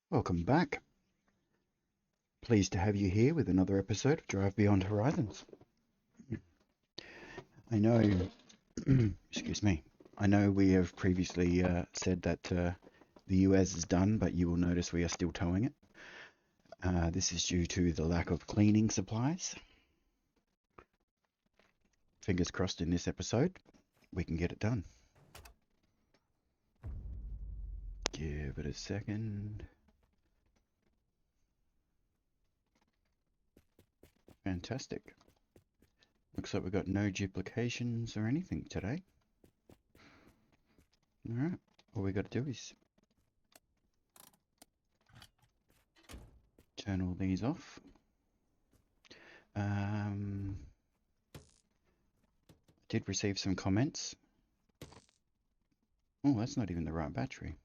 Welcome back. Pleased to have you here with another episode of Drive Beyond Horizons. I know, excuse me, I know we have previously said that the UAZ is done, but you will notice we are still towing it. This is due to the lack of cleaning supplies. Fingers crossed in this episode, we can get it done. Give it a second. Fantastic. Looks like we've got no duplications or anything today. Alright, all we got to do is turn all these off. Did receive some comments. Oh, that's not even the right battery.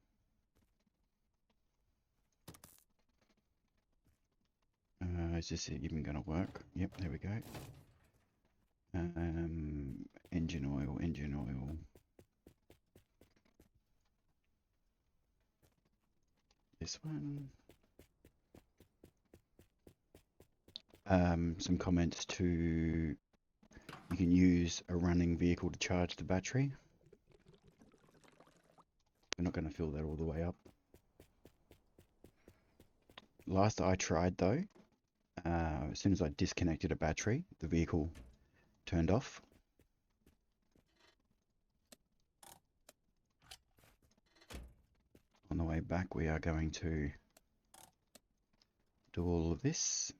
Is this even going to work? Yep, there we go. Engine oil, engine oil. This one. Some comments to you can use a running vehicle to charge the battery. We're not going to fill that all the way up. Last I tried though, as soon as I disconnected a battery, the vehicle turned off. On the way back, we are going to do all of this.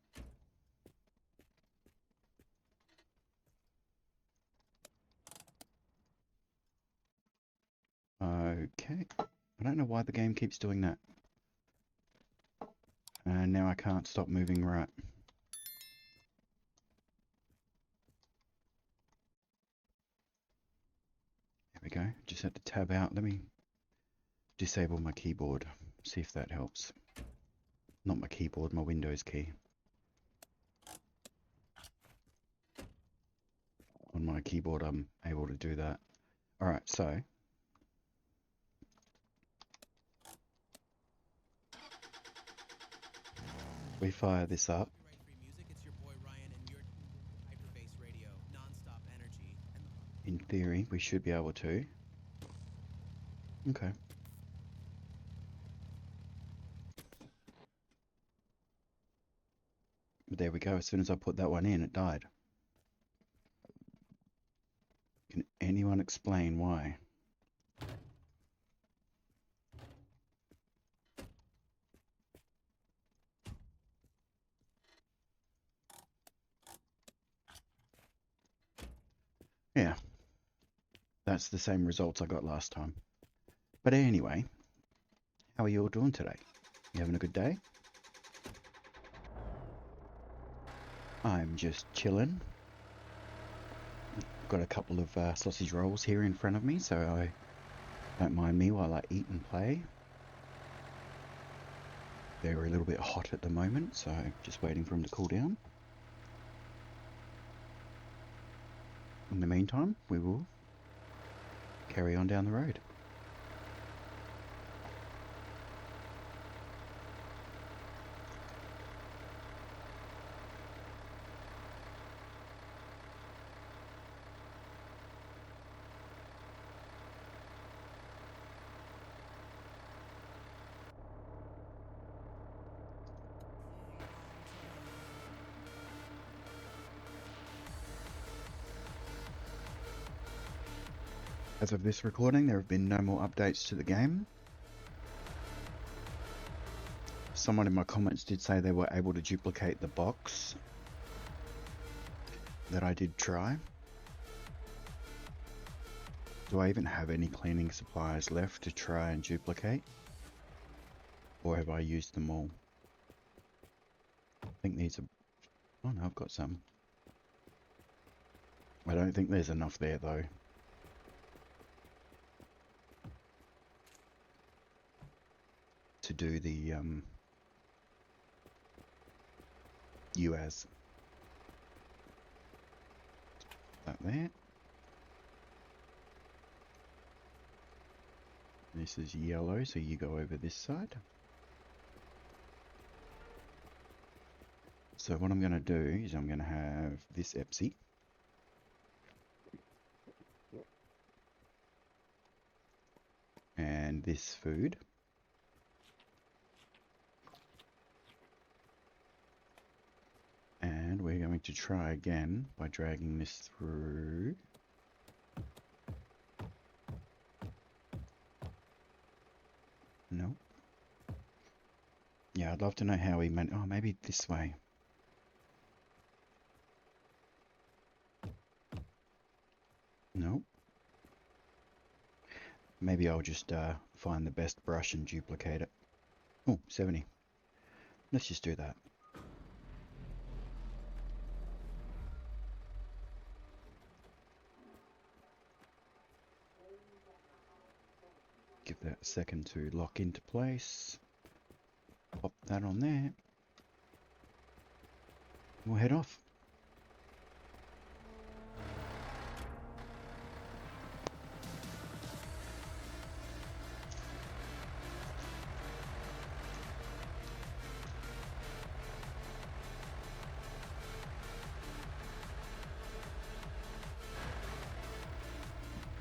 Okay, I don't know why the game keeps doing that. And now I can't stop moving right. There we go, just had to tab out. Let me disable my keyboard, see if that helps. Not my keyboard, my Windows key. On my keyboard I'm able to do that. Alright, so we fire this up. In theory, we should be able to. Okay. But there we go, as soon as I put that one in, it died. Can anyone explain why? Yeah. That's the same results I got last time. But anyway, how are you all doing today? You having a good day? I'm just chilling. Got a couple of sausage rolls here in front of me, so I don't mind me while I eat and play. They're a little bit hot at the moment, so just waiting for them to cool down. In the meantime, we will carry on down the road. As of this recording, there have been no more updates to the game. Someone in my comments did say they were able to duplicate the box that I did try. Do I even have any cleaning supplies left to try and duplicate? Or have I used them all? I think these are... Oh no, I've got some. I don't think there's enough there though. To do the UAZ. That there. This is yellow, so you go over this side. So what I'm going to do is I'm going to have this Epsi. And this food. And we're going to try again by dragging this through. No. Yeah, I'd love to know how he meant. Oh, maybe this way. No. Maybe I'll just find the best brush and duplicate it. Oh, 70. Let's just do that. Give that a second to lock into place. Pop that on there. We'll head off.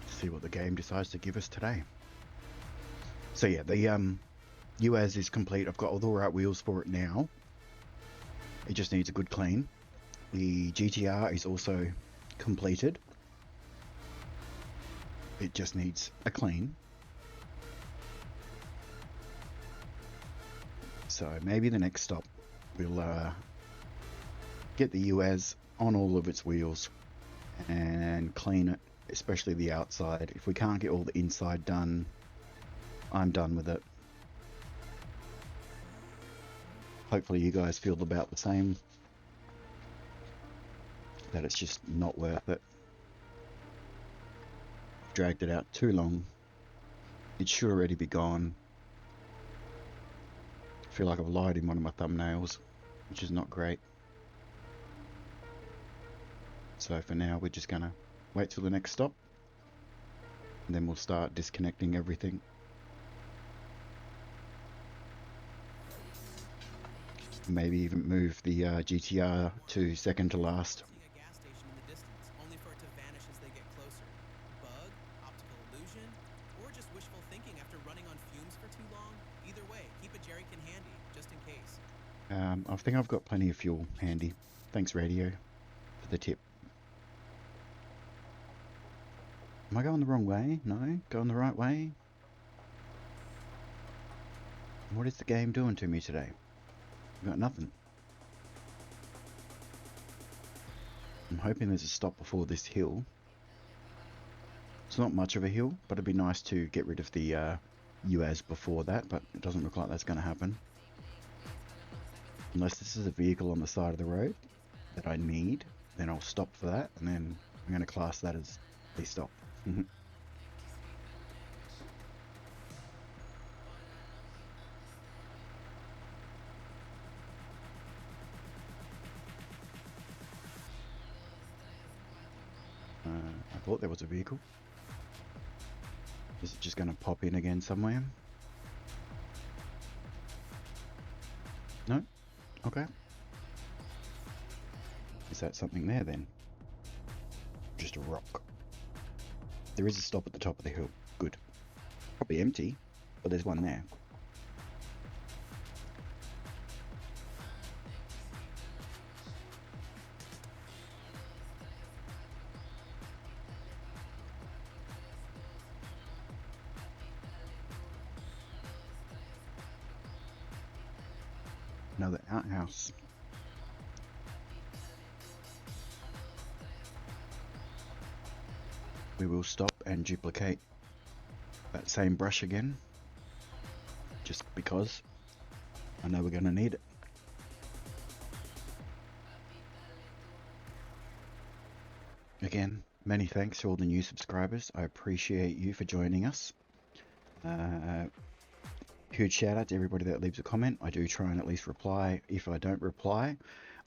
See what the game decides to give us today. So yeah, the UAZ is complete. I've got all the right wheels for it now. It just needs a good clean. The GTR is also completed. It just needs a clean. So maybe the next stop we'll get the UAZ on all of its wheels and clean it, especially the outside. If we can't get all the inside done, I'm done with it. Hopefully you guys feel about the same, that it's just not worth it. I've dragged it out too long. It should already be gone. I feel like I've lied in one of my thumbnails, which is not great. So for now we're just gonna wait till the next stop, and then we'll start disconnecting everything. Maybe even move the GTR to second to last. I think I've got plenty of fuel handy. Thanks, radio, for the tip. Am I going the wrong way? No? Going the right way? What is the game doing to me today? I've got nothing. I'm hoping there's a stop before this hill. It's not much of a hill, but it'd be nice to get rid of the UAZ before that, but it doesn't look like that's going to happen. Unless this is a vehicle on the side of the road that I need, then I'll stop for that, and then I'm going to class that as a stop. I thought there was a vehicle. Is it just going to pop in again somewhere? No? Okay. Is that something there then? Just a rock. There is a stop at the top of the hill. Good. Probably empty, but there's one there. Another outhouse. We will stop and duplicate that same brush again, just because I know we're going to need it. Again, many thanks to all the new subscribers. I appreciate you for joining us. Huge shout out to everybody that leaves a comment. I do try and at least reply. If I don't reply,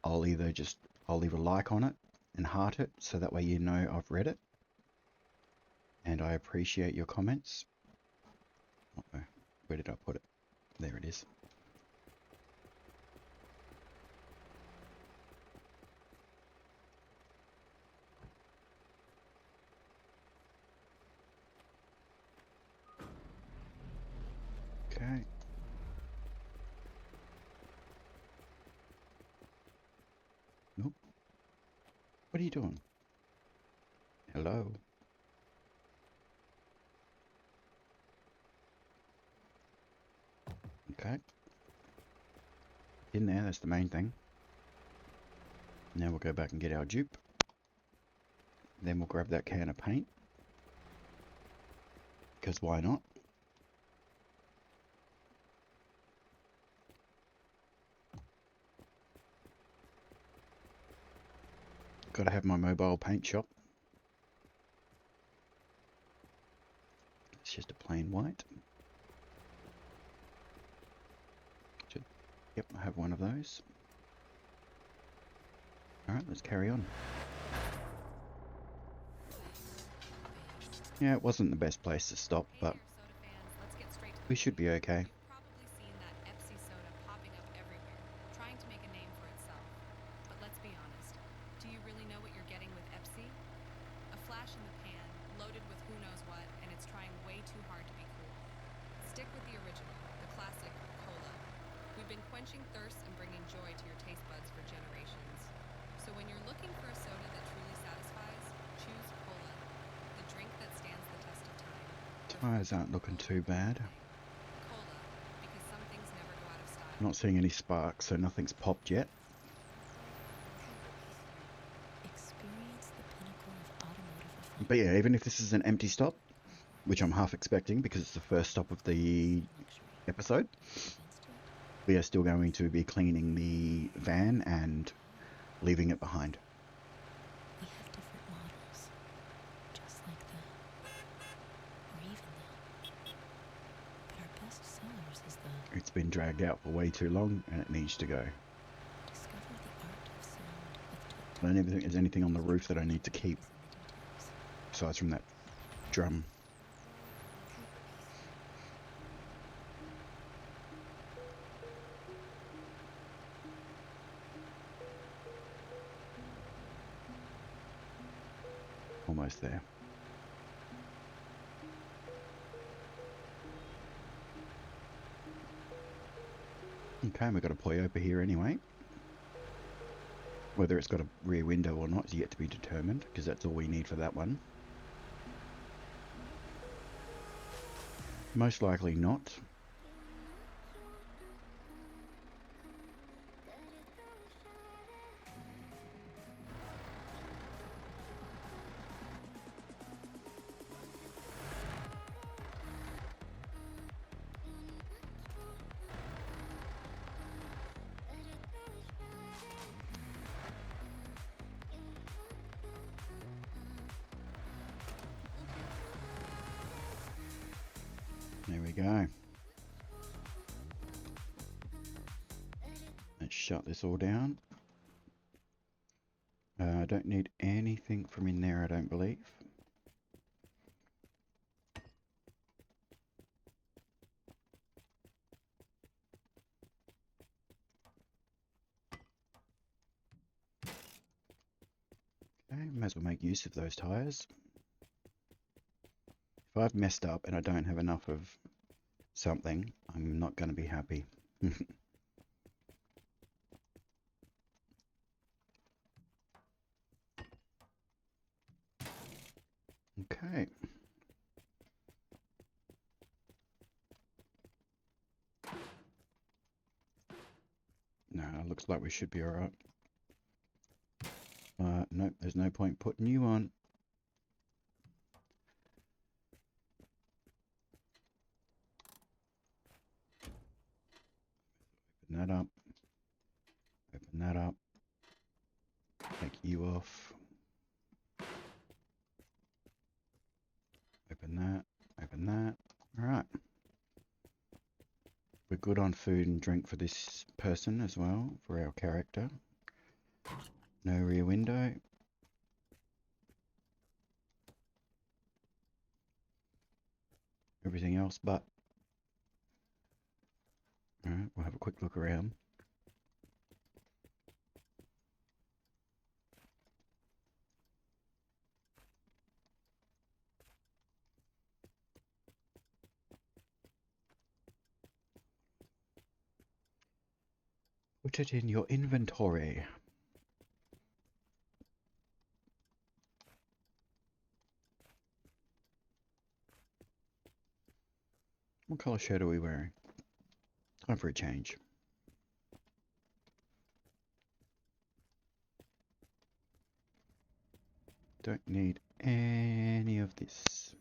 I'll leave a like on it and heart it, so that way you know I've read it. And I appreciate your comments. Where did I put it? There it is. What are you doing? Hello? Okay. In there, that's the main thing. Now we'll go back and get our dupe. Then we'll grab that can of paint. Because why not? Gotta have my mobile paint shop. It's just a plain white. Yep, I have one of those. Alright, let's carry on. Yeah, it wasn't the best place to stop, but we should be okay. Tires aren't looking too bad. Not seeing any sparks, so nothing's popped yet. But yeah, even if this is an empty stop, which I'm half expecting because it's the first stop of the episode, we are still going to be cleaning the van and leaving it behind. We have different models, just like that, or even that. But our best sellers is the... It's been dragged out for way too long and it needs to go. Discover the art of sound with I don't even think there's anything on the roof that I need to keep, aside from that drum. Almost there. Okay, we've got a Toyota here anyway. Whether it's got a rear window or not is yet to be determined, because that's all we need for that one. Most likely not. There we go. Let's shut this all down. I don't need anything from in there, I don't believe. Okay, may as well make use of those tyres. If I've messed up and I don't have enough of something, I'm not going to be happy. Okay. No, looks like we should be alright. Nope, there's no point putting you on. Open that up. Open that up. Take you off. Open that. Open that. Alright. We're good on food and drink for this person as well, for our character. No rear window. Everything else but. Alright, we'll have a quick look around. Put it in your inventory. colour shirt are we wearing? Time for a change. Don't need any of this.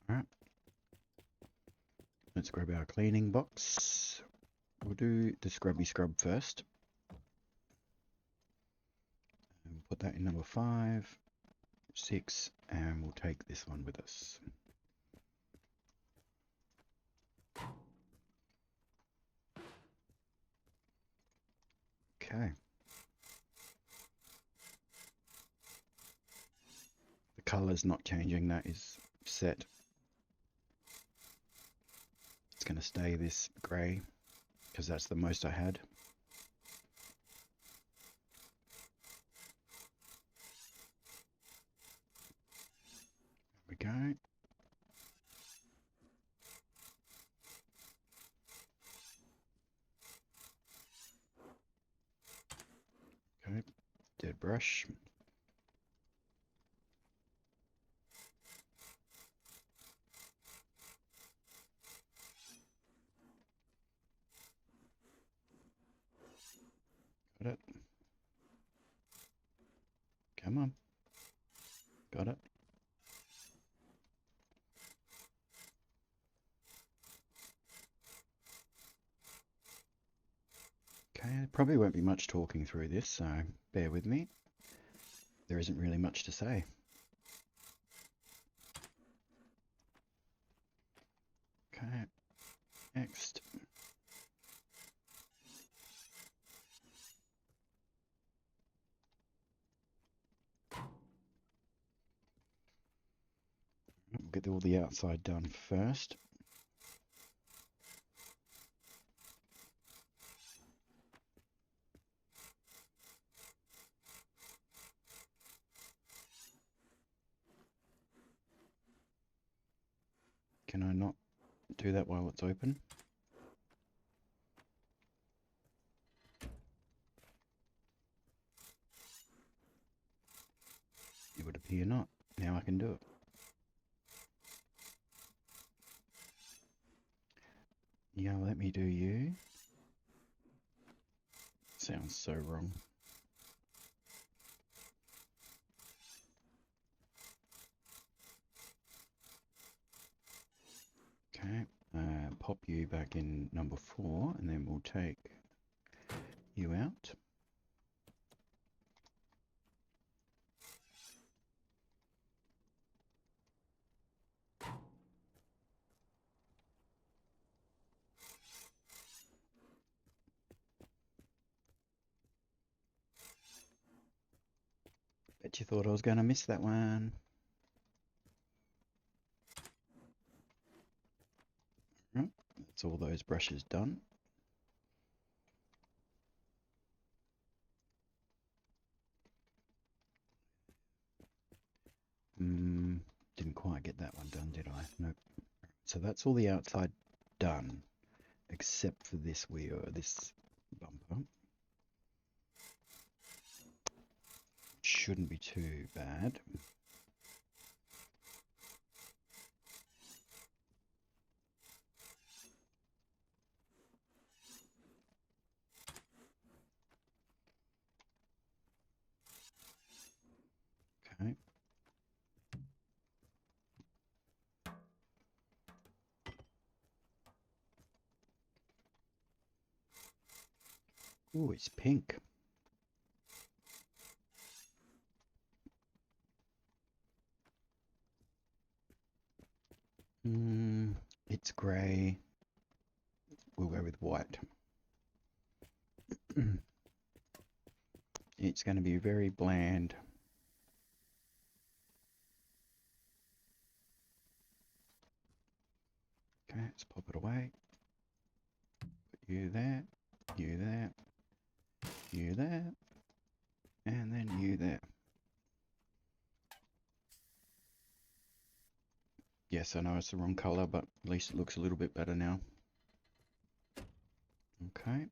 Alright. Let's grab our cleaning box. We'll do the scrubby scrub first. And we'll put that in number 5, 6, and we'll take this one with us. Okay. The colour's not changing, that is set. It's going to stay this grey because that's the most I had. There we go. Okay, dead brush. Got it. Come on. Got it. Okay, there probably won't be much talking through this, so bear with me. There isn't really much to say. Okay, next. We'll get all the outside done first. Can I not do that while it's open? It would appear not. Now I can do it. Yeah, let me do you. Sounds so wrong. Okay, pop you back in number 4, and then we'll take you out. Bet you thought I was going to miss that one. Right, that's all those brushes done. Didn't quite get that one done, did I? Nope. So that's all the outside done, except for this wheel, this bumper. Shouldn't be too bad. Okay. Oh, it's pink. It's grey. We'll go with white. It's going to be very bland. Okay, let's pop it away. Put you there, you there, you there, and then you there. Yes, I know it's the wrong colour, but at least it looks a little bit better now. Okay.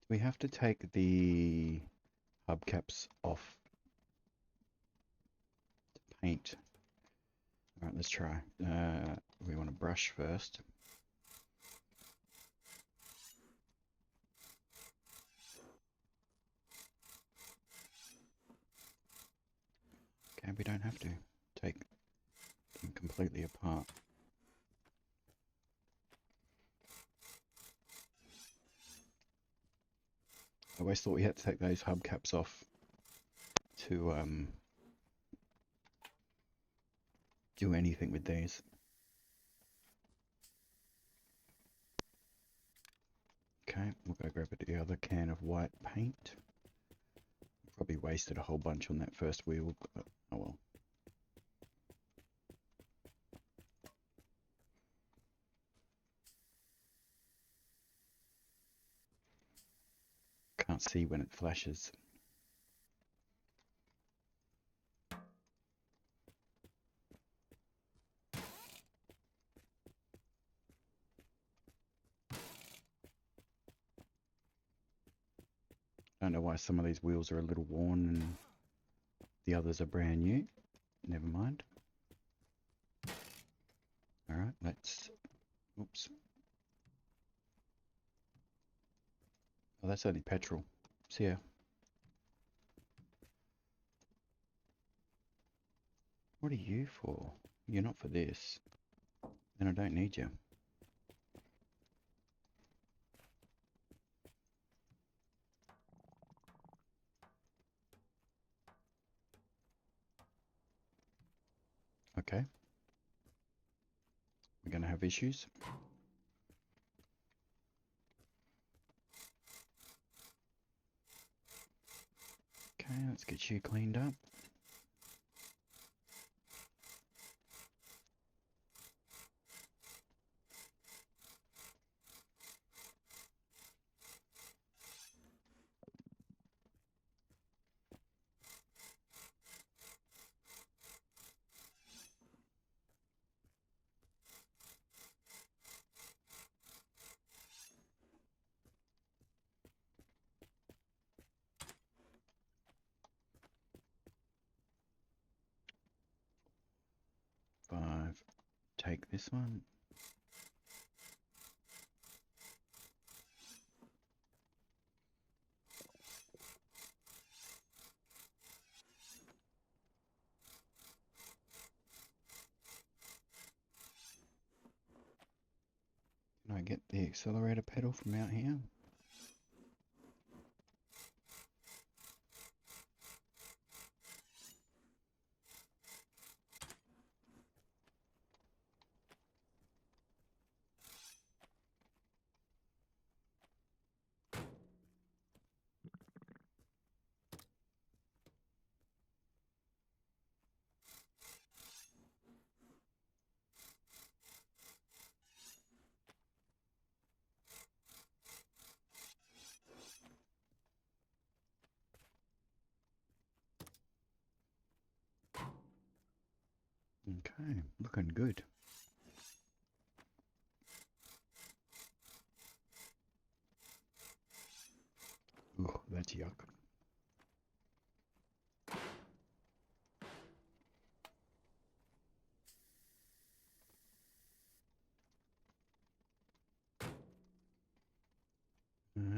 We have to take the hubcaps off the paint. Alright, let's try. We want to brush first. Okay, we don't have to take them completely apart. I always thought we had to take those hubcaps off to do anything with these. Okay, we'll go grab the other can of white paint. Probably wasted a whole bunch on that first wheel, but oh well. Can't see when it flashes. Don't know why some of these wheels are a little worn and the others are brand new. Never mind. Alright, let's... Oops. Oh, that's only petrol. See ya. What are you for? You're not for this. Then I don't need you. Okay. We're going to have issues. Okay, let's get you cleaned up. Take this one. Can I get the accelerator pedal from out here? Okay, looking good. Ooh, that's yuck.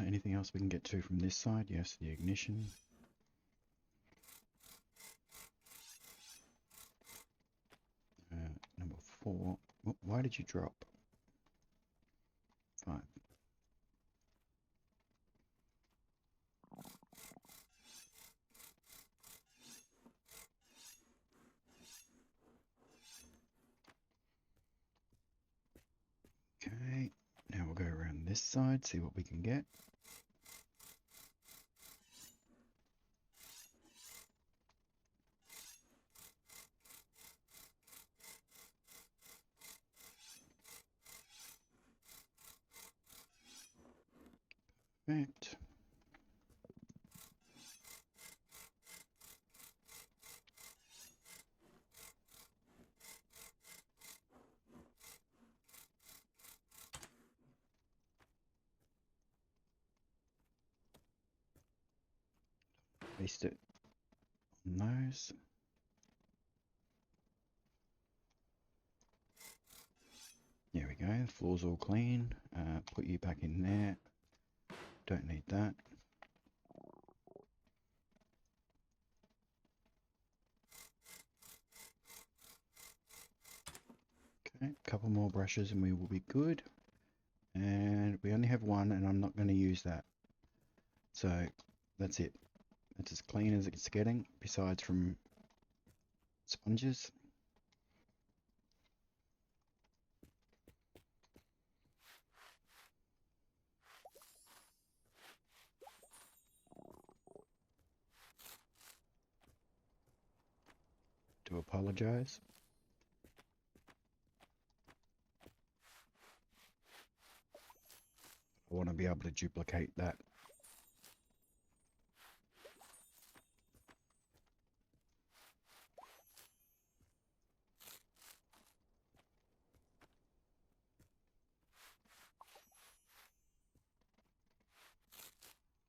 Anything else we can get to from this side? Yes, the ignition. Number 4. Why did you drop? 5. Okay, now we'll go around this side, see what we can get. Perfect. Paste it on those. There we go, the floor's all clean. Put you back in there. Don't need that. Okay, a couple more brushes and we will be good. And we only have one and I'm not going to use that. So that's it. It's as clean as it's getting, besides from sponges. Do apologize. I want to be able to duplicate that.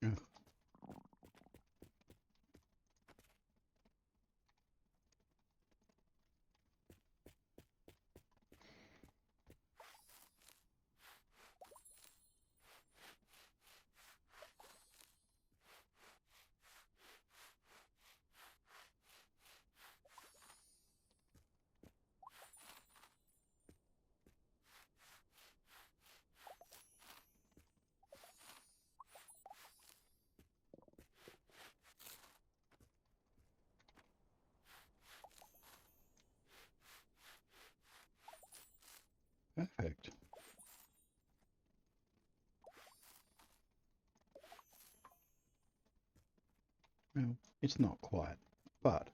Ugh. Perfect. Well, it's not quite, but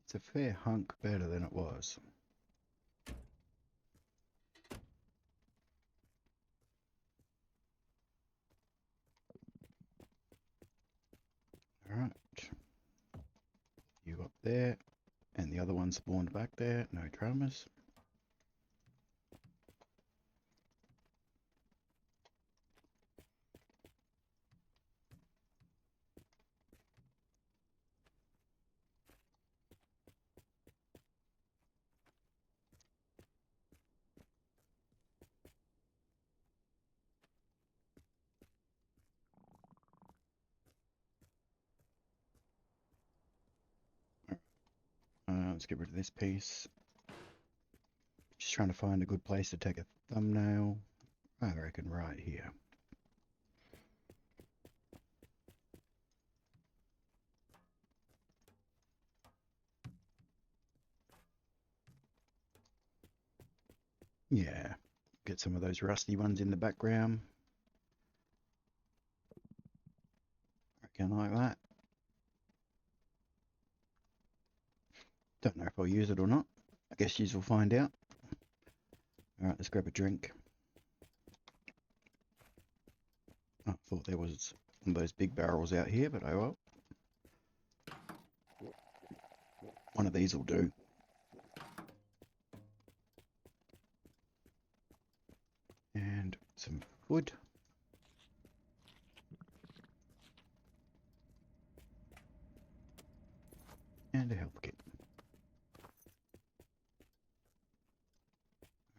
it's a fair hunk better than it was. Alright. You up there, and the other one spawned back there, no dramas. Let's get rid of this piece. Just trying to find a good place to take a thumbnail. I reckon right here. Yeah, get some of those rusty ones in the background. I reckon like that. Don't know if I'll use it or not. I guess you will find out. Alright, let's grab a drink. I thought there was one of those big barrels out here, but oh well. One of these will do. And some wood. And a health kit.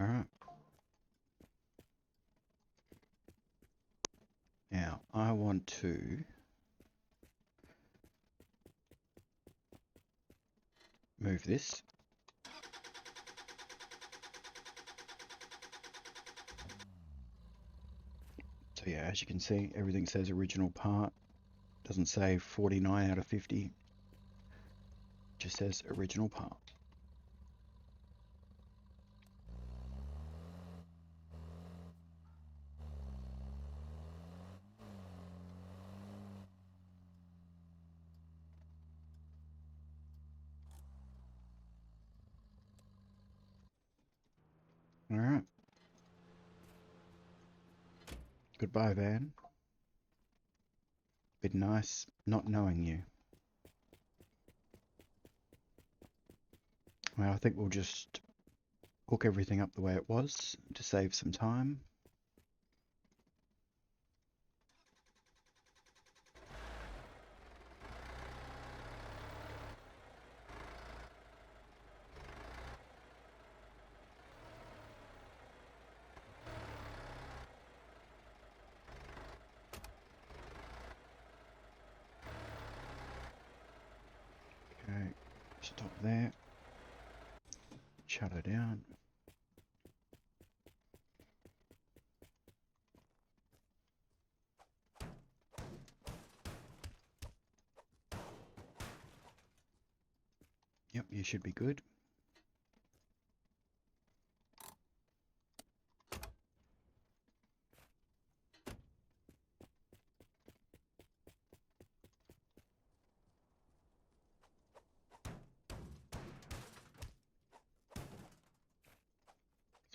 Alright. Now, I want to move this. So yeah, as you can see, everything says original part. Doesn't say 49 out of 50. Just says original part. Alright. Goodbye, van. Been nice not knowing you. Well, I think we'll just hook everything up the way it was to save some time. Stop there. Shut her down. Yep, you should be good.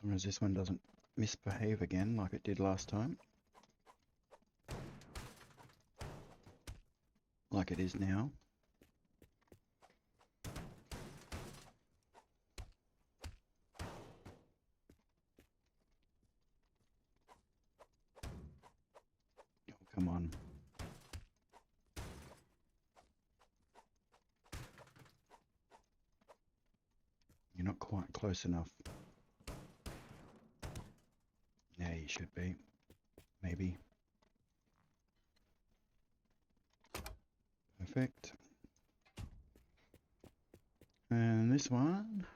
As long as this one doesn't misbehave again like it did last time. Like it is now. Oh, come on. You're not quite close enough. Yeah, you should be. Maybe. Perfect. And this one.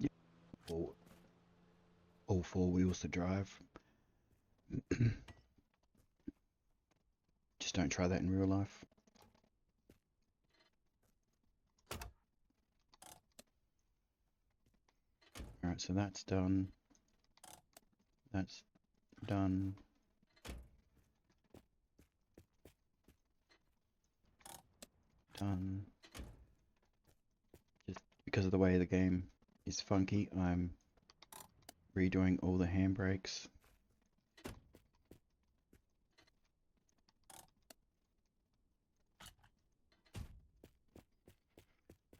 Yep. All four wheels to drive. Just don't try that in real life. Alright, so that's done. That's done. Done. Just because of the way the game is funky, I'm redoing all the handbrakes.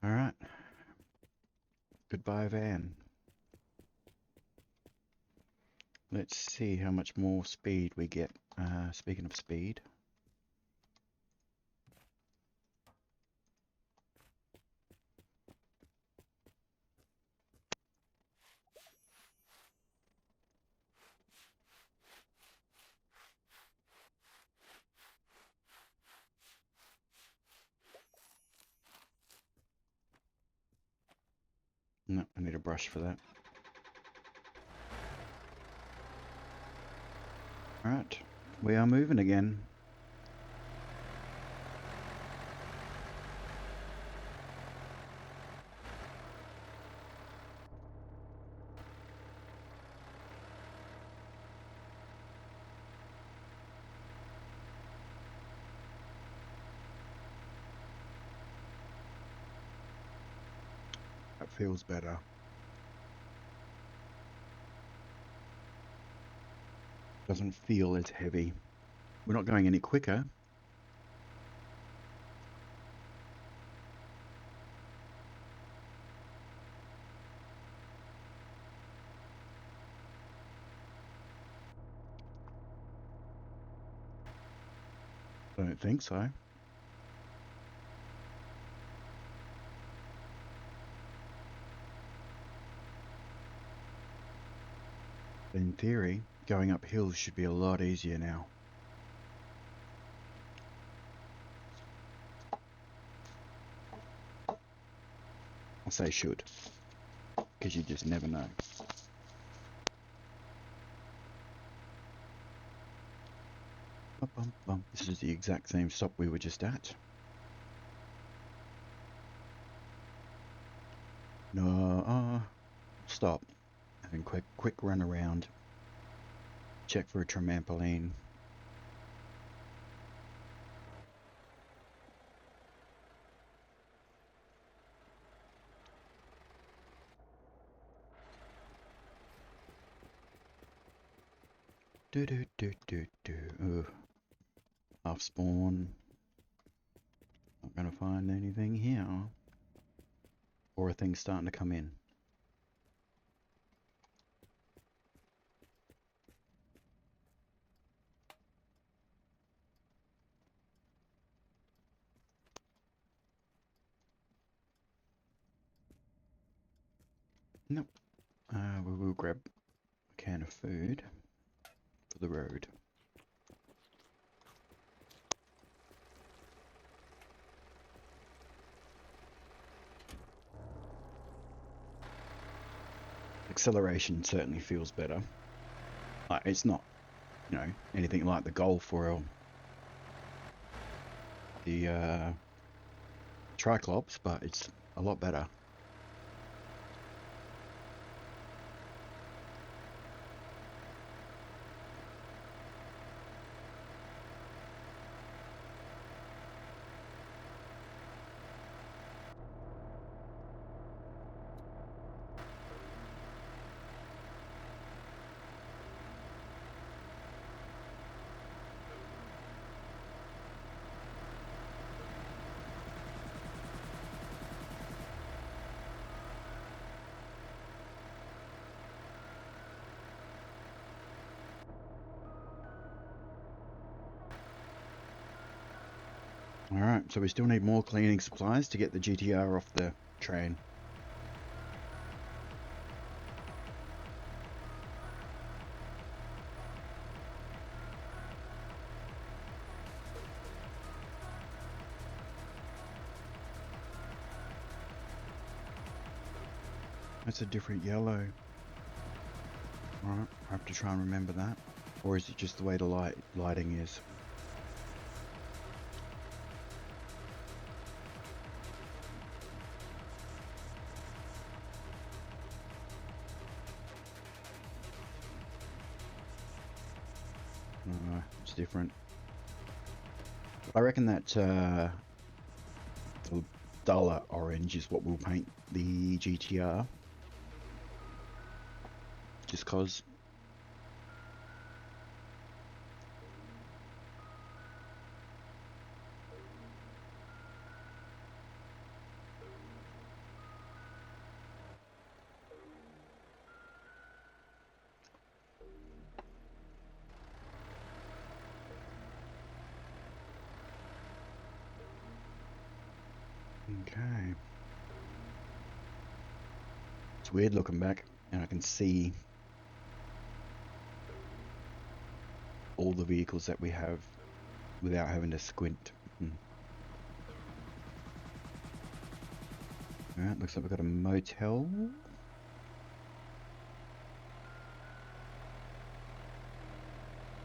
Alright. Goodbye, van. Let's see how much more speed we get. Speaking of speed. No, I need a brush for that. Alright, we are moving again. That feels better. Doesn't feel as heavy. We're not going any quicker. I don't think so. In theory, going up hills should be a lot easier now. I'll say should, because you just never know. Bum, bum, bum. This is the exact same stop we were just at. No, stop. And quick run around. Check for a trampoline. Do do do do do. Ugh. Half spawn. Not gonna find anything here. Or a thing starting to come in. Nope. We will grab a can of food for the road. Acceleration certainly feels better. Like, it's not, you know, anything like the Golf or the Triclops, but it's a lot better. Alright, so we still need more cleaning supplies to get the GTR off the train. That's a different yellow. Alright, I have to try and remember that. Or is it just the way the lighting is? It's different. I reckon that the duller orange is what we'll paint the GTR. Just cause. Okay. It's weird looking back, and I can see all the vehicles that we have without having to squint. Alright, looks like we've got a motel.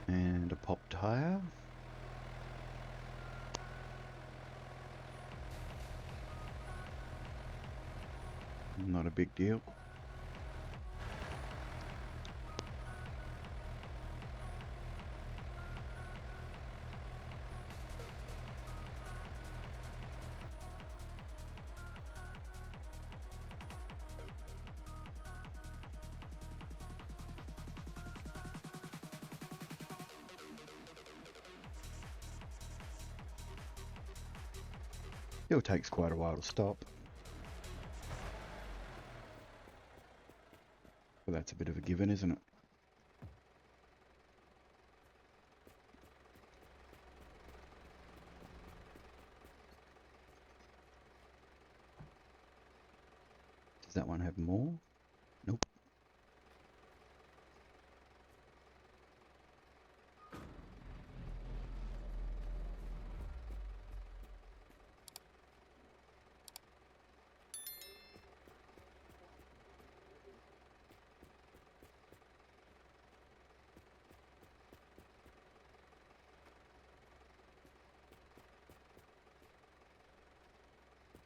And a pop tire. Not a big deal. Still takes quite a while to stop. But that's a bit of a given, isn't it? Does that one have more? Nope.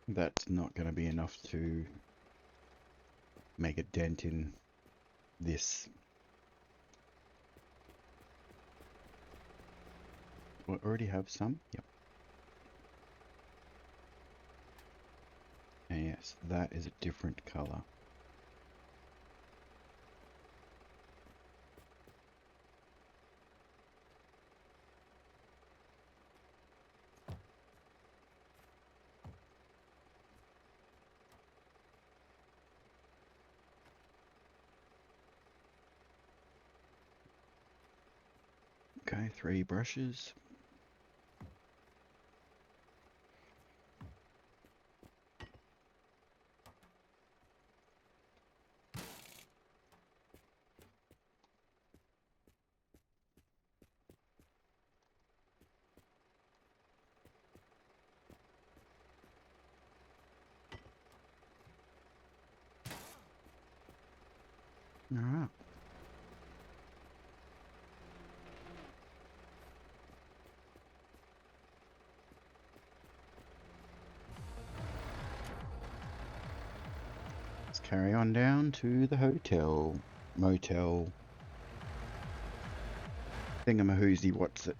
That's not going to be enough to make a dent in this. We already have some? Yep. And yes, that is a different color. Okay, 3 brushes. Alright. Let's carry on down to the hotel, motel, thingamahoozy, what's it?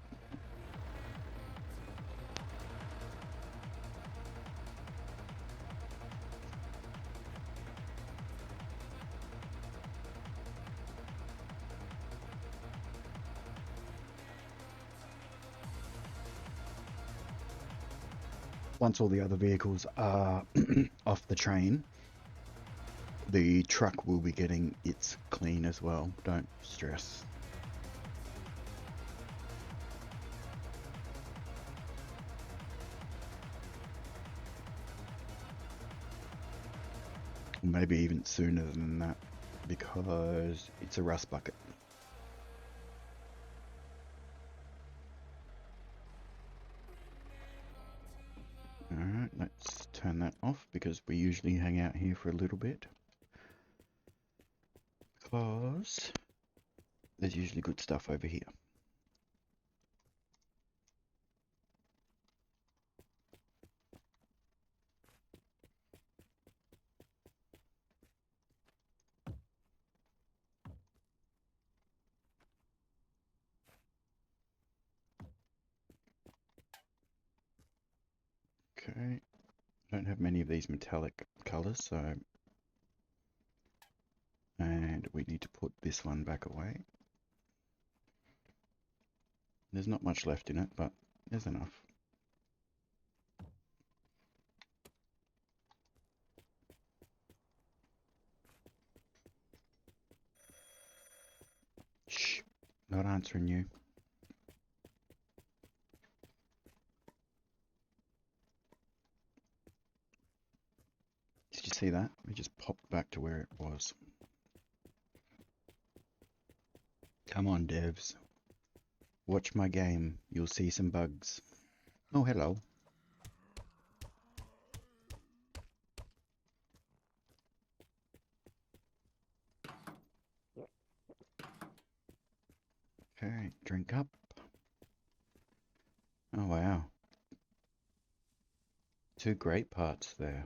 Once all the other vehicles are off the train, the truck will be getting its clean as well. Don't stress. Maybe even sooner than that, because it's a rust bucket. Alright, let's turn that off because we usually hang out here for a little bit. Because there's usually good stuff over here. Okay, don't have many of these metallic colors, so... And we need to put this one back away. There's not much left in it, but there's enough. Shh, not answering you. Did you see that? It just popped back to where it was. Come on, devs. Watch my game. You'll see some bugs. Oh, hello. Okay, drink up. Oh, wow. Two great parts there.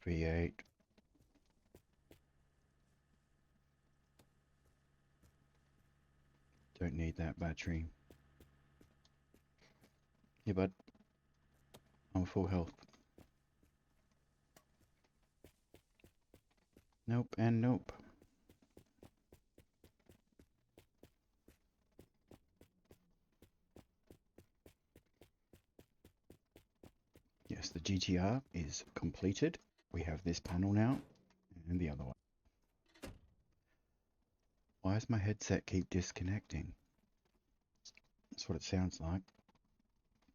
V8. Don't need that battery. Yeah, bud. I'm full health. Nope and nope. Yes, the GTR is completed. We have this panel now, and the other one. Why does my headset keep disconnecting? That's what it sounds like.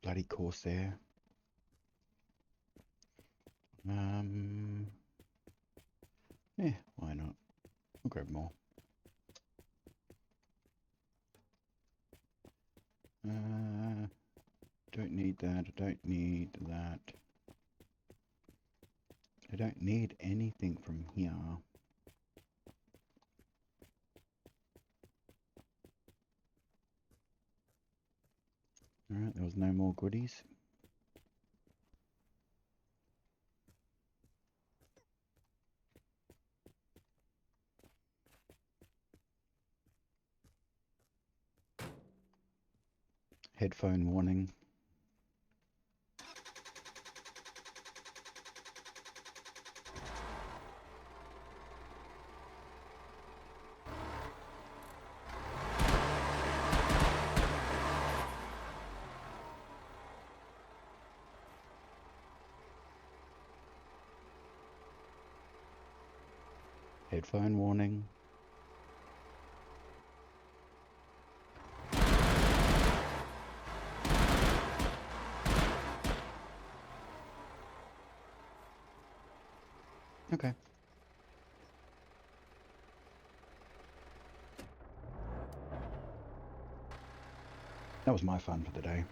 Bloody Corsair. Yeah, why not? I'll grab more. Don't need that, I don't need that. I don't need anything from here. Alright, there was no more goodies. Headphone warning. Headphone warning. Okay. That was my fun for the day.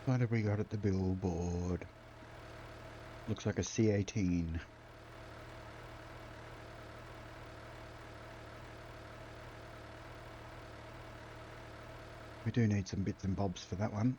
What have we got at the billboard? Looks like a C18. We do need some bits and bobs for that one.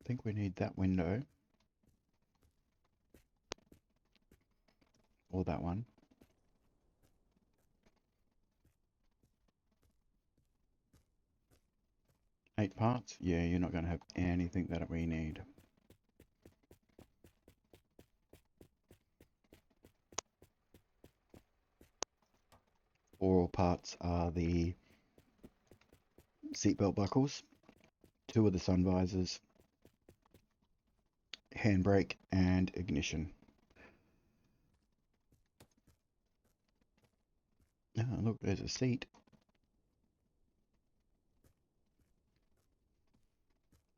I think we need that window. Or that one. Eight parts? Yeah, you're not going to have anything that we need. Four parts are the seatbelt buckles, two of the sun visors, handbrake, and ignition. Ah, look, there's a seat.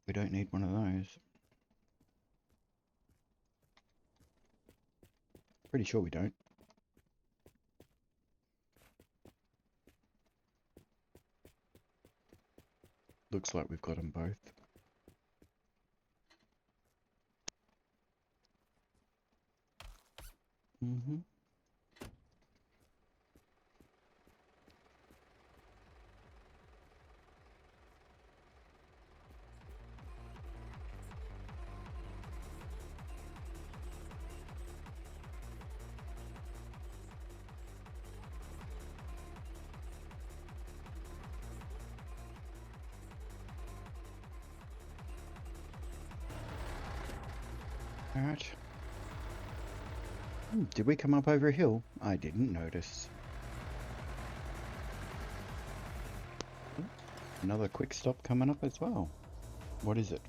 We don't need one of those. Pretty sure we don't. Looks like we've got them both. Alright. Did we come up over a hill? I didn't notice. Another quick stop coming up as well. What is it?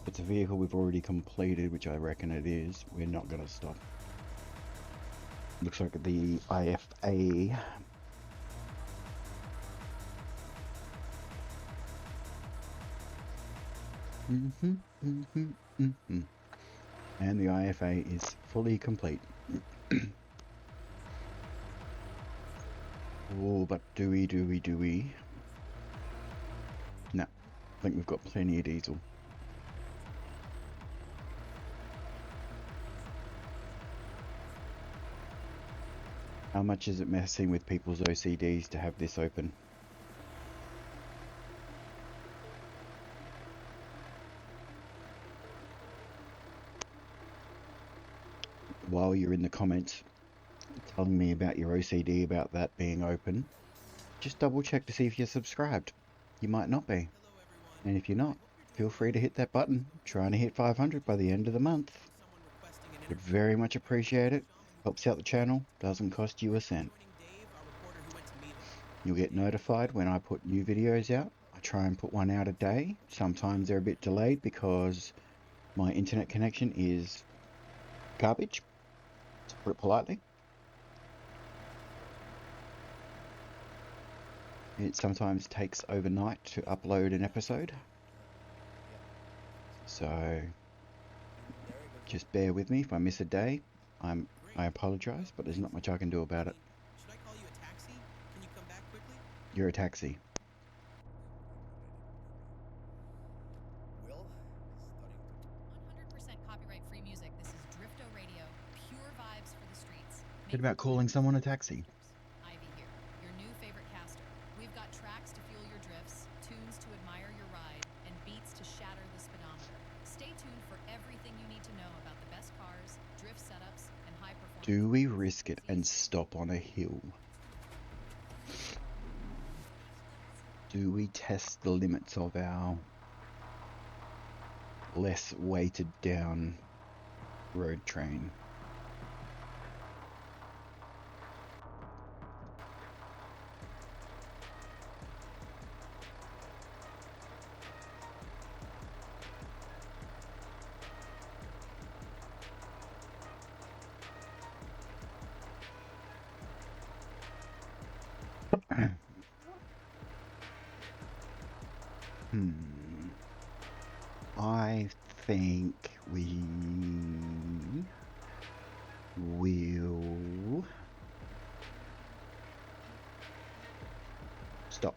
It's a vehicle we've already completed, which I reckon it is. We're not going to stop. Looks like the IFA. And the IFA is fully complete. Oh, but do we? No, I think we've got plenty of diesel. How much is it messing with people's OCDs to have this open? While you're in the comments telling me about your OCD about that being open, just double check to see if you're subscribed. You might not be. And if you're not, feel free to hit that button. I'm trying to hit 500 by the end of the month. Would very much appreciate it. Helps out the channel, doesn't cost you a cent. You'll get notified when I put new videos out. I try and put one out a day. Sometimes they're a bit delayed because my internet connection is garbage, to put it politely. It sometimes takes overnight to upload an episode. So just bear with me if I miss a day. I apologize, but there's not much I can do about it. Should I call you a taxi? Can you come back quickly? You're a taxi. Will? 100% copyright-free music. This is Drifto Radio. Pure vibes for the streets. What about calling someone a taxi? Ivy here, your new favorite caster. We've got tracks to fuel your drifts, tunes to admire your ride, and beats to shatter the speedometer. Stay tuned for everything you need to know about the best cars, drift setups, and high performance. Do we risk it and stop on a hill? Do we test the limits of our less weighted down road train? I think we will stop.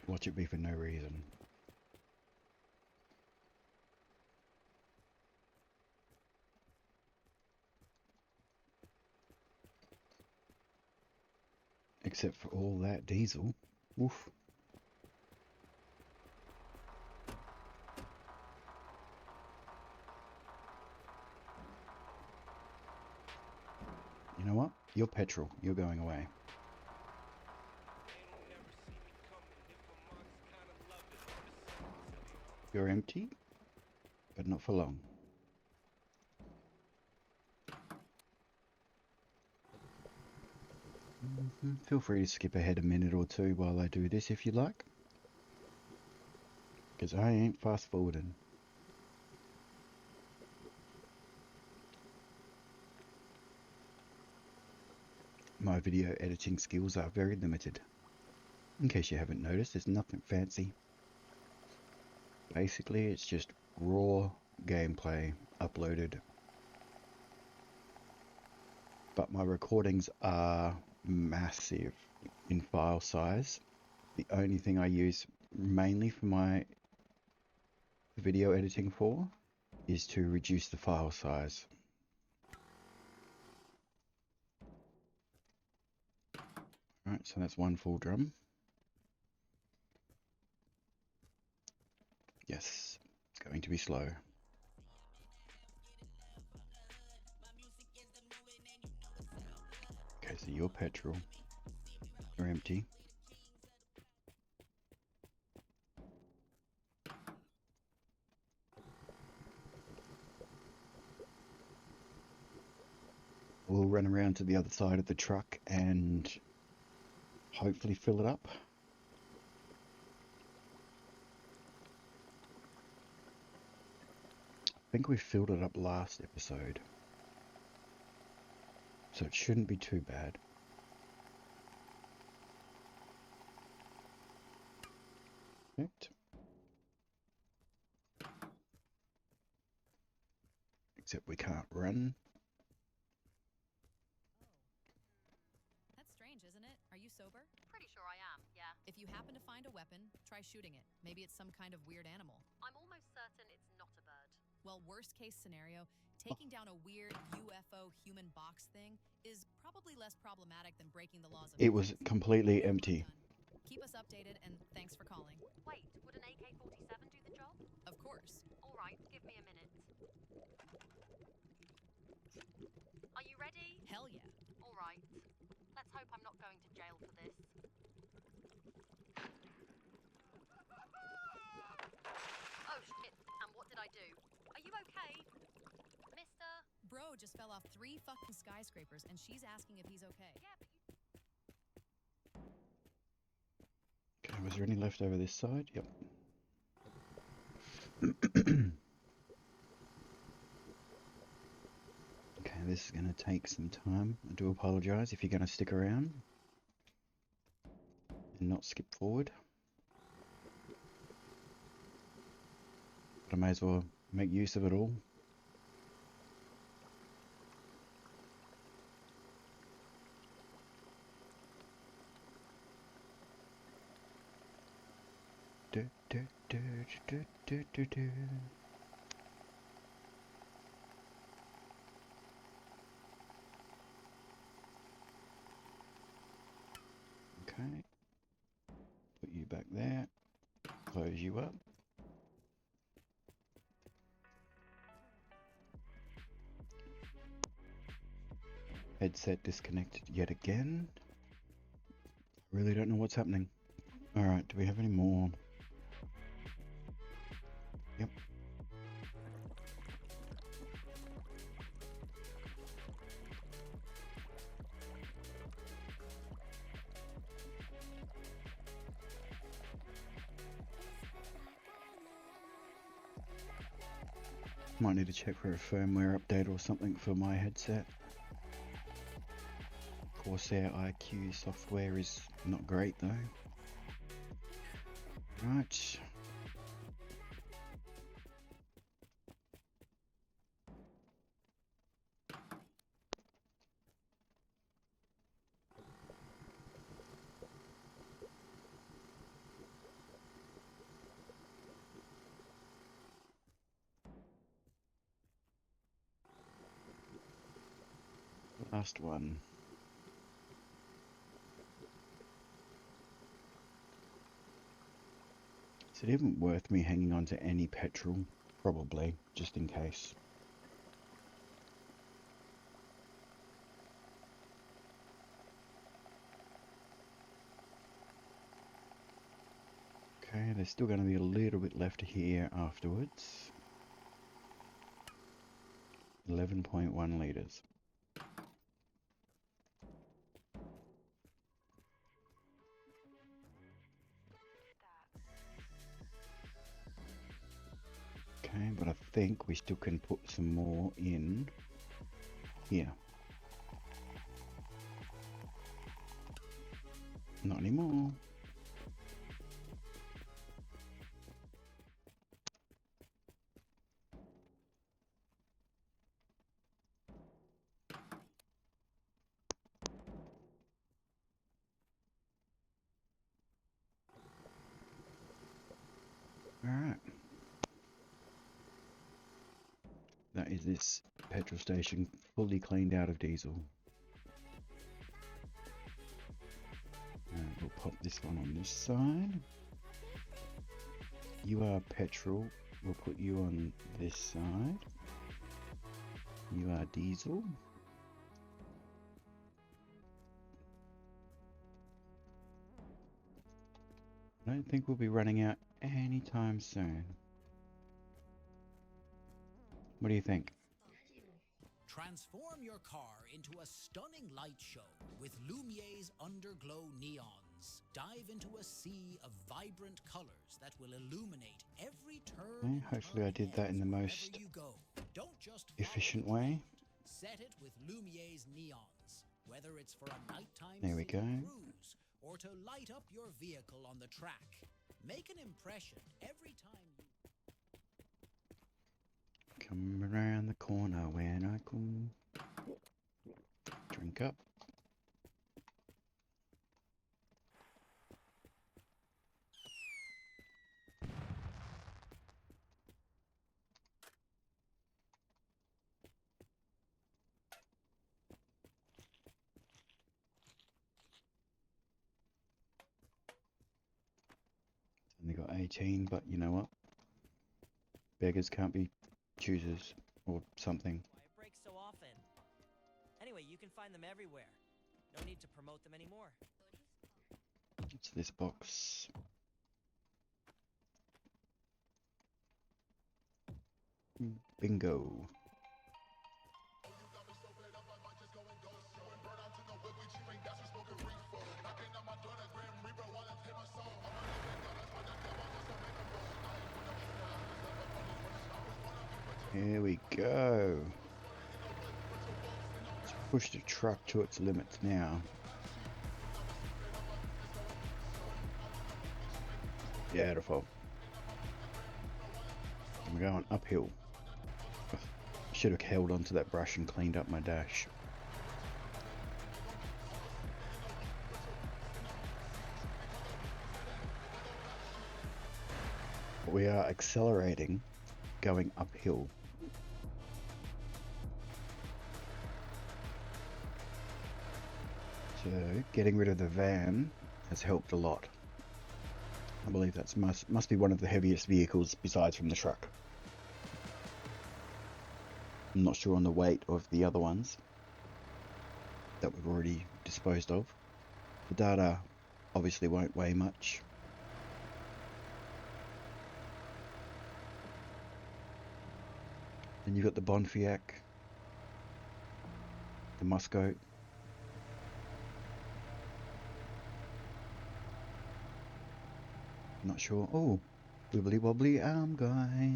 Watch it be for no reason. Except for all that diesel. Woof. You know what? You're petrol. You're going away. You're empty, but not for long. Feel free to skip ahead a minute or two while I do this if you like. Because I ain't fast forwarding. My video editing skills are very limited. In case you haven't noticed, there's nothing fancy. Basically, it's just raw gameplay uploaded. But my recordings are massive in file size. The only thing I use mainly for my video editing for is to reduce the file size. Alright, so that's one full drum. Yes, it's going to be slow. Okay, so you're petrol. You're empty. We'll run around to the other side of the truck and hopefully fill it up. I think we filled it up last episode, so it shouldn't be too bad. Perfect. Except we can't run. That's strange, isn't it? Are you sober? Pretty sure I am, yeah. If you happen to find a weapon, try shooting it. Maybe it's some kind of weird animal. I'm almost certain it's not a bird. Well, worst case scenario, taking down a weird UFO human box thing is probably less problematic than breaking the laws of It was physics. completely empty. Keep us updated, and thanks for calling. Wait, would an AK-47 do the job? Of course. All right, give me a minute. Are you ready? Hell yeah. All right. Let's hope I'm not going to jail for this. Oh shit, and what did I do? Are you okay? Mister? Bro just fell off 3 fucking skyscrapers, and she's asking if he's okay. Yeah, but you... Okay, was there any left over this side? Yep. Okay, this is going to take some time. I do apologize if you're going to stick around and not skip forward. But I may as well make use of it all. Do, do, do, do, do, do, do. Okay. Put you back there. Close you up. Headset disconnected yet again. Really don't know what's happening. Alright, do we have any more? Yep. Might need to check for a firmware update or something for my headset. Corsair IQ software is not great though. Right. Last one. Is it even worth me hanging on to any petrol? Probably, just in case. Okay, there's still going to be a little bit left here afterwards. 11.1 litres. Okay, but I think we still can put some more in here. Not anymore. Alright. That is this petrol station fully cleaned out of diesel. We'll pop this one on this side. You are petrol. We'll put you on this side. You are diesel. I don't think we'll be running out anytime soon. What do you think? Transform your car into a stunning light show with Lumier's Underglow neons. Dive into a sea of vibrant colors that will illuminate every turn. Okay, hopefully I did that in the most efficient way. Set it with Lumier's neons, whether it's for a nighttime There we go. cruise or to light up your vehicle on the track. Make an impression every time you Come around the corner when I come. Drink up. Only got 18, but you know what? Beggars can't be choosers or something. Why it breaks so often. Anyway, you can find them everywhere. No need to promote them anymore. It's this box. Bingo. Here we go. Let's push the truck to its limits now. Beautiful. I'm going uphill. Ugh, should have held onto that brush and cleaned up my dash. We are accelerating, going uphill. So getting rid of the van has helped a lot. I believe that must be one of the heaviest vehicles besides from the truck. I'm not sure on the weight of the other ones that we've already disposed of. The data obviously won't weigh much. Then you've got the Bonfiac, the Musco. Not sure. Oh, wibbly wobbly arm guy.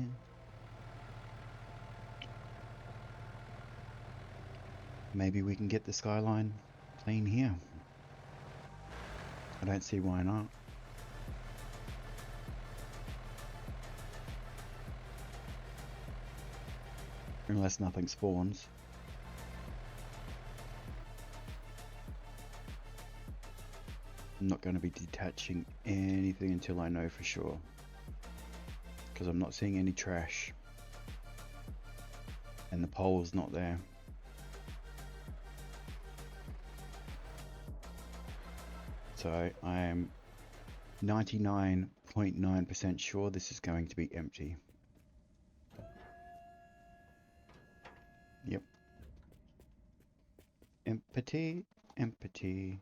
maybe we can get the skyline clean here. I don't see why not. Unless nothing spawns. I'm not going to be detaching anything until I know for sure. Because I'm not seeing any trash. And the pole's not there. So I am 99.9% sure this is going to be empty. Yep. Empty, empty.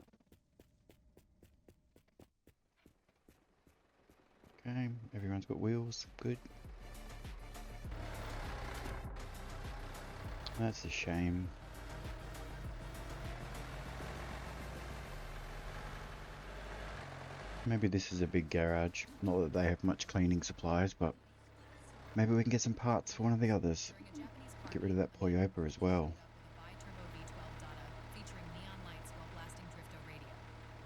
Okay, everyone's got wheels, good. That's a shame. Maybe this is a big garage. Not that they have much cleaning supplies, but maybe we can get some parts for one of the others. Get rid of that Toyota as well. Featuring neon lights while blasting Drifto radio.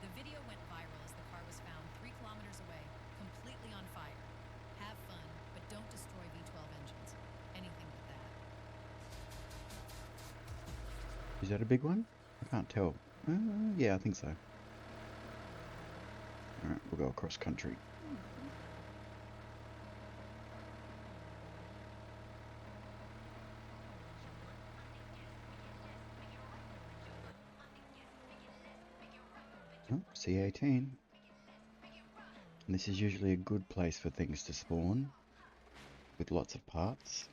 The video went viral as the car was found 3 kilometers away, completely on fire. Have fun, but don't destroy V12 engines. Anything but that. Is that a big one? I can't tell. Yeah, I think so. Alright, we'll go across country. Oh, C18. And this is usually a good place for things to spawn, with lots of parts.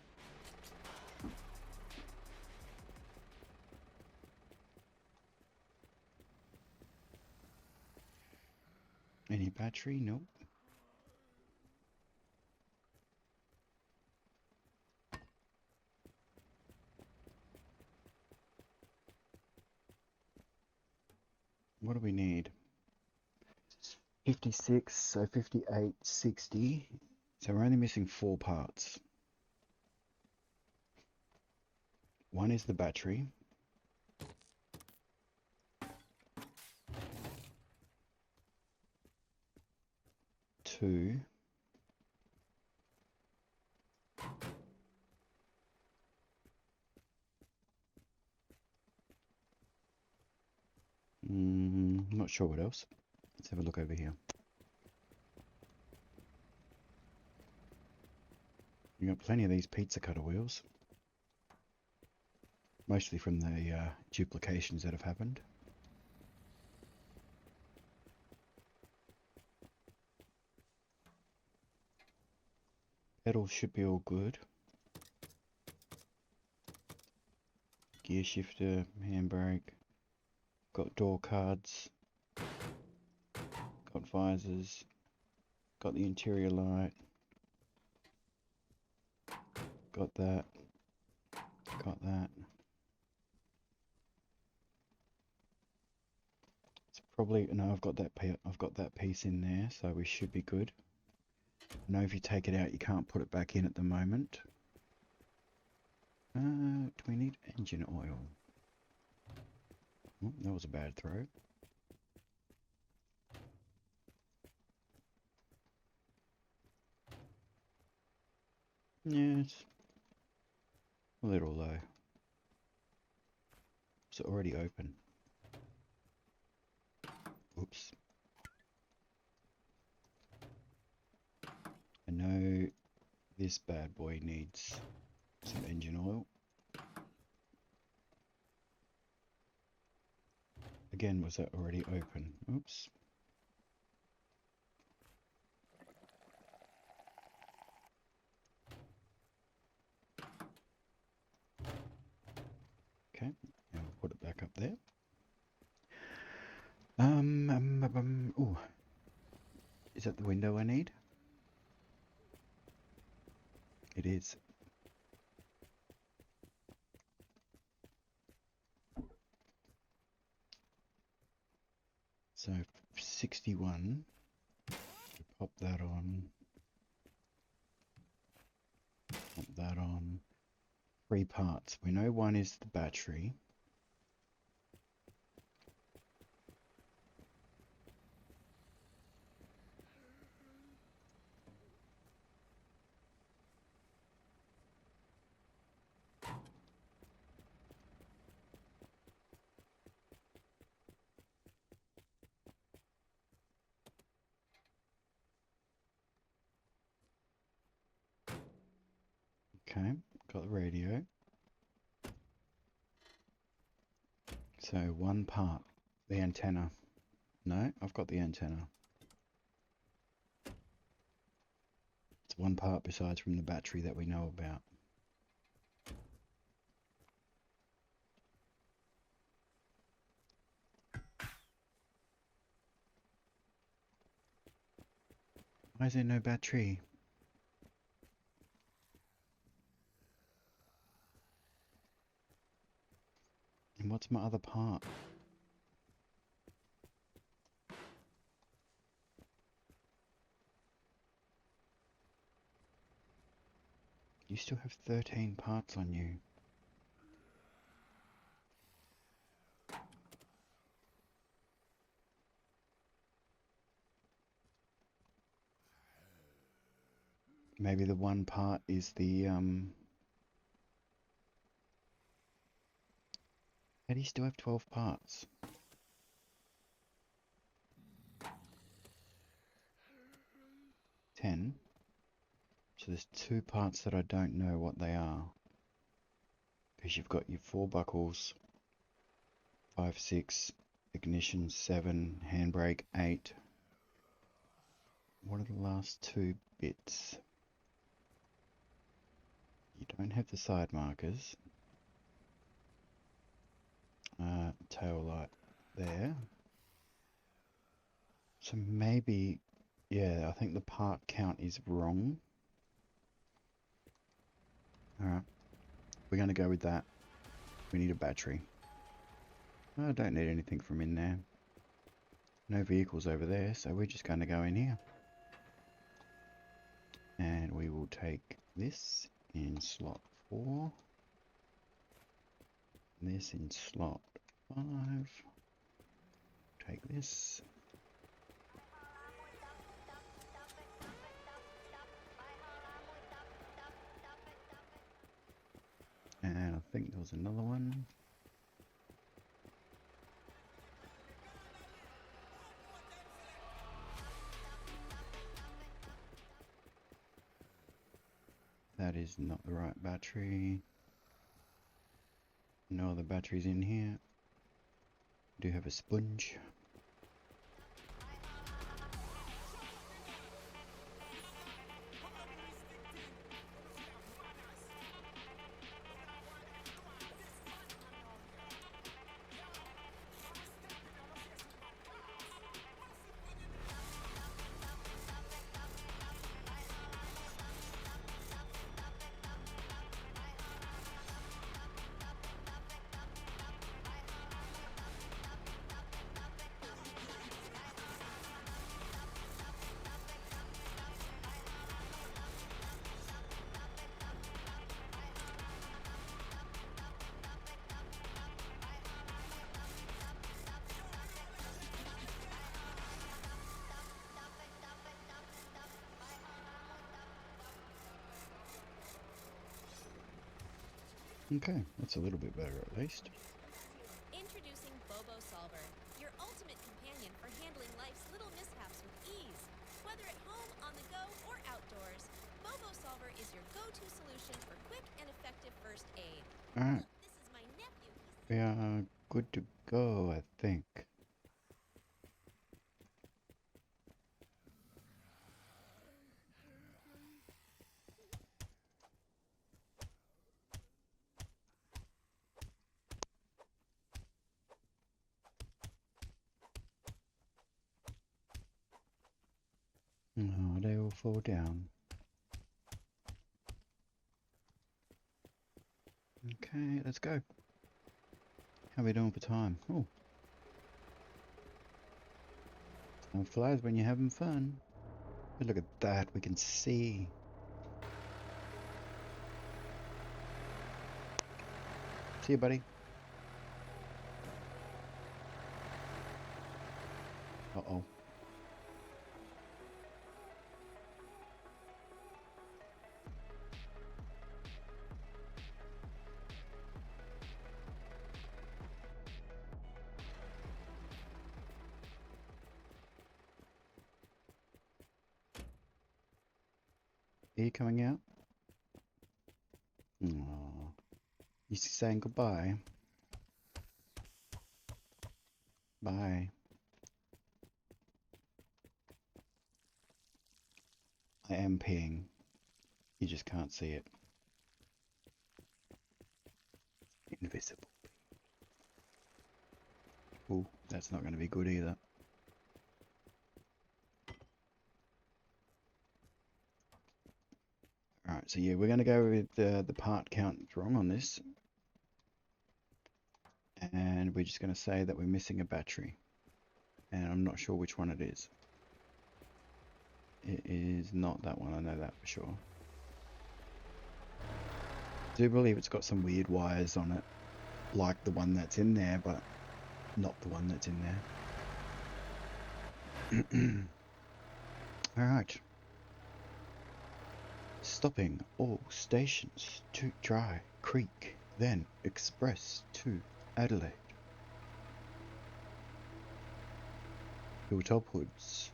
Any battery? Nope. What do we need? 56, so 58, 60. So we're only missing 4 parts. One is the battery. Two. Not sure what else. Let's have a look over here. You got plenty of these pizza cutter wheels. Mostly from the duplications that have happened. Pedals should be all good. Gear shifter, handbrake. Got door cards. Got visors. Got the interior light. Got that. Got that. It's probably no. I've got that piece in there, so we should be good. I know if you take it out, you can't put it back in at the moment. Do we need engine oil? Oh, that was a bad throw. Yeah, it's a little low. Is it already open? Oops. I know this bad boy needs some engine oil. Again, was that already open? Oops. Okay, now we'll put it back up there. Oh, is that the window I need? It is. So 61. Pop that on. Pop that on. 3 parts. We know one is the battery. got the radio. So one part, the antenna. No, I've got the antenna. It's one part besides from the battery that we know about. Why is there no battery? And what's my other part? You still have 13 parts on you. Maybe the one part is the, how do you still have 12 parts? Ten. So there's two parts that I don't know what they are. Because you've got your 4 buckles, 5, 6, ignition 7, handbrake 8. What are the last 2 bits? You don't have the side markers. Tail light there. So maybe, yeah, I think the part count is wrong. Alright, we're going to go with that. We need a battery. I don't need anything from in there. No vehicles over there, so we're just going to go in here. And we will take this in slot 4. This in slot 5. Take this. And I think there was another one. That is not the right battery. No other batteries in here. Do have a sponge. Okay, that's a little bit better at least. Introducing Bobo Solver, your ultimate companion for handling life's little mishaps with ease. Whether at home, on the go, or outdoors, Bobo Solver is your go-to solution for quick and effective first aid. Alright, Look, this is my nephew. we are good to go, I think. Oh, they all fall down. Okay, let's go. How are we doing for time? Oh. Time flies when you're having fun. But look at that, we can see. See you, buddy. Uh-oh. Are you coming out? Oh. He's saying goodbye. Bye. I am peeing. You just can't see it. Invisible. Oh, that's not going to be good either. Alright, so yeah, we're going to go with the part count wrong on this. And we're just going to say that we're missing a battery. And I'm not sure which one it is. It is not that one, I know that for sure. I do believe it's got some weird wires on it, like the one that's in there, but not the one that's in there. Alright. Stopping all stations to Dry Creek, then express to Adelaide. Hilltop Woods.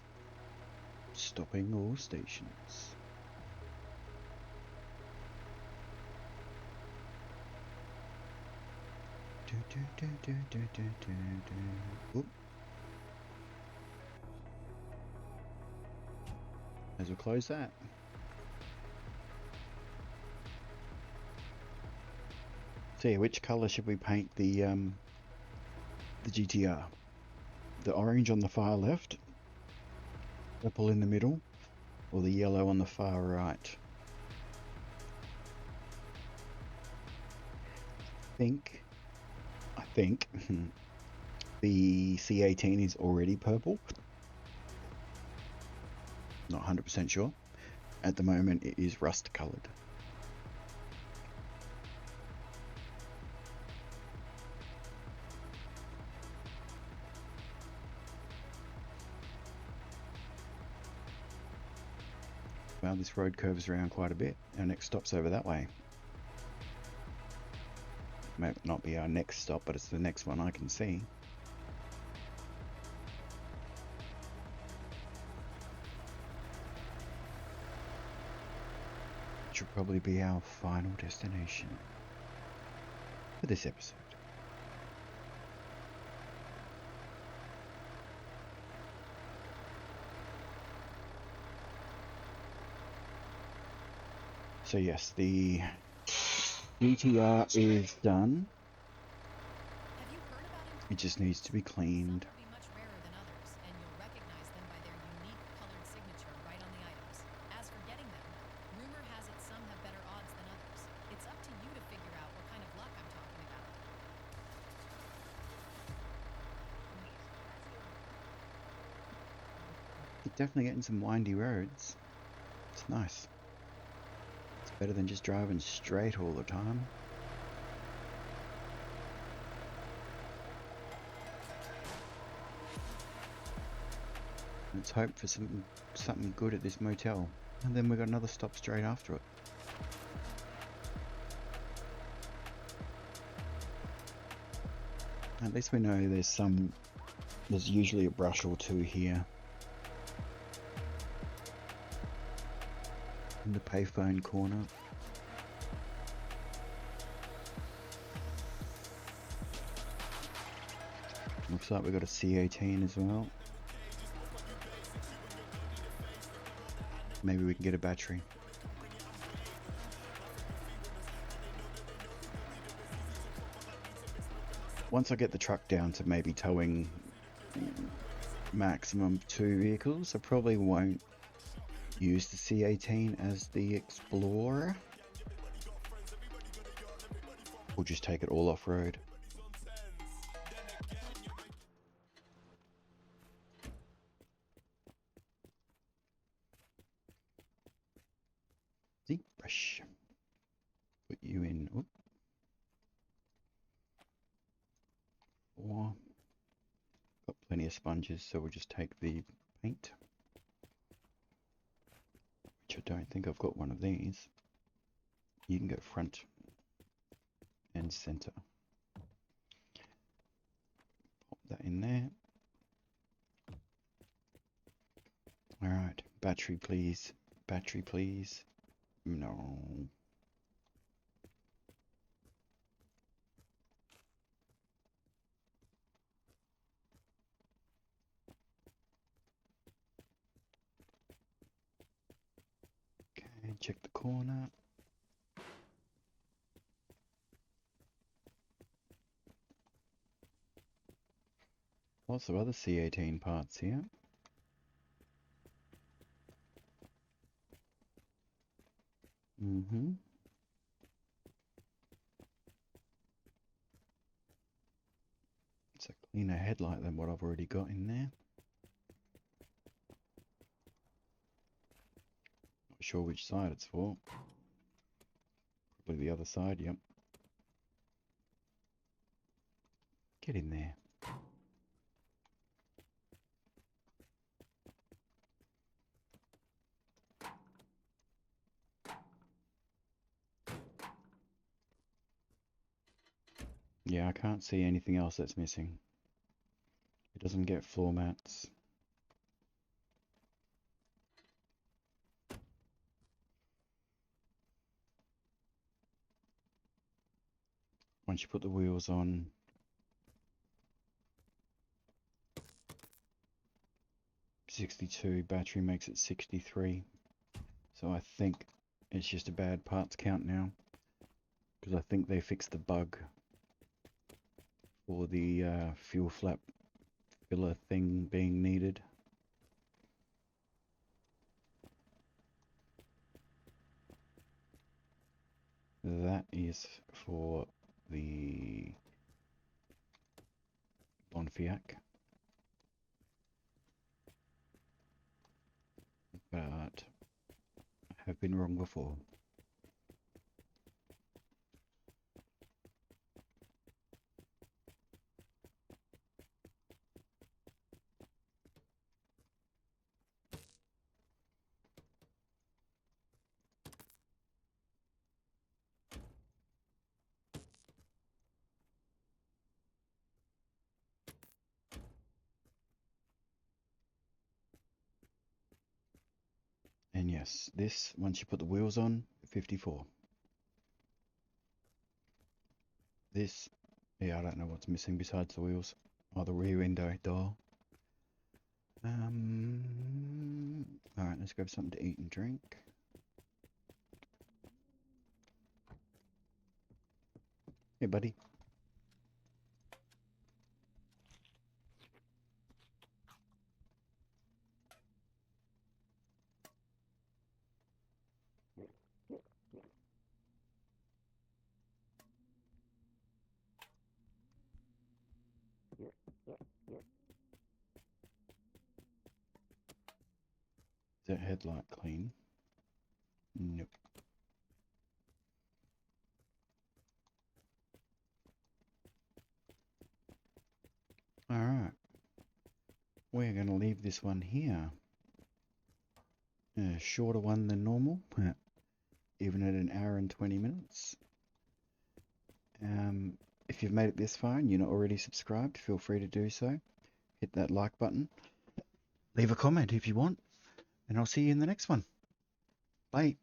Stopping all stations. Oop. As we close that. So yeah, which colour should we paint the GTR? The orange on the far left, purple in the middle, or the yellow on the far right? I think the C18 is already purple. Not 100% sure. At the moment it is rust coloured. Well, this road curves around quite a bit. Our next stop's over that way. Might not be our next stop, but it's the next one I can see. Which will probably be our final destination for this episode. So yes, the GTR is done. Have you heard about It just needs to be Some cleaned. will be much rarer than others, and you'll recognize them by their unique colored signature right on the items. As for getting them, rumor has it some have better odds than others. It's up to you to figure out what kind of luck I'm talking about. You're definitely getting some windy roads. It's nice. It's better than just driving straight all the time. Let's hope for something good at this motel. And then we got another stop straight after it. At least we know there's usually a brush or two here. In the payphone corner. Looks like we've got a C18 as well. Maybe we can get a battery. Once I get the truck down to maybe towing maximum 2 vehicles, I probably won't use the C18 as the Explorer. We'll just take it all off-road. See? Brush. Put you in. Oop. Or got plenty of sponges, so we'll just take the paint. Which I don't think I've got one of these. You can go front and center. Pop that in there. Alright, battery please. Battery please. No. check the corner. Lots of other C18 parts here. It's a cleaner headlight than what I've already got in there. Not sure which side it's for. Probably the other side, yep. Get in there. Yeah, I can't see anything else that's missing. It doesn't get floor mats. Once you put the wheels on, .62 battery makes it 63. So I think it's just a bad parts count now, because I think they fixed the bug for the fuel flap filler thing being needed. That is for the Bonfiac, but I have been wrong before. And yes, this, once you put the wheels on, 54. This, yeah, I don't know what's missing besides the wheels. Oh, the rear window door. Alright, let's grab something to eat and drink. Hey, buddy. Is that headlight clean? Nope. Alright. We're going to leave this one here. A shorter one than normal, even at an hour and 20 minutes. If you've made it this far and you're not already subscribed, feel free to do so. Hit that like button. Leave a comment if you want. And I'll see you in the next one. Bye.